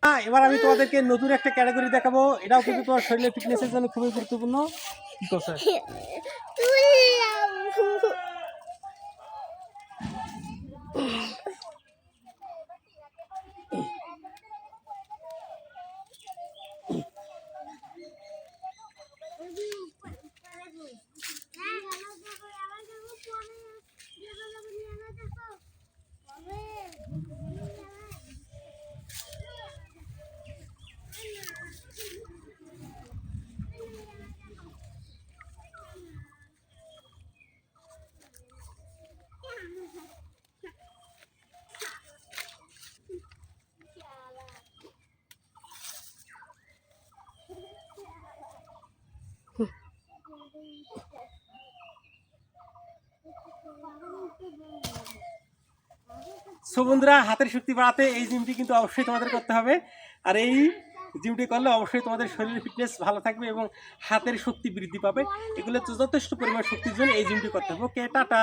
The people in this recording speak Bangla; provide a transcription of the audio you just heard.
এবার আমি তোমাদেরকে নতুন একটা ক্যাটাগরি দেখাবো, এটাও কিন্তু তোমার শরীরের ফিটনেসের জন্য খুবই গুরুত্বপূর্ণ। কি করছে? সো বন্ধুরা, হাতের শক্তি বাড়াতে এই জিমটি কিন্তু অবশ্যই তোমাদের করতে হবে। আর এই জিমটি করলে অবশ্যই তোমাদের শরীরের ফিটনেস ভালো থাকবে এবং হাতের শক্তি বৃদ্ধি পাবে। এগুলো তো যথেষ্ট পরিমাণ শক্তির জন্য এই জিমটি করতে হবে। ওকে, টাটা।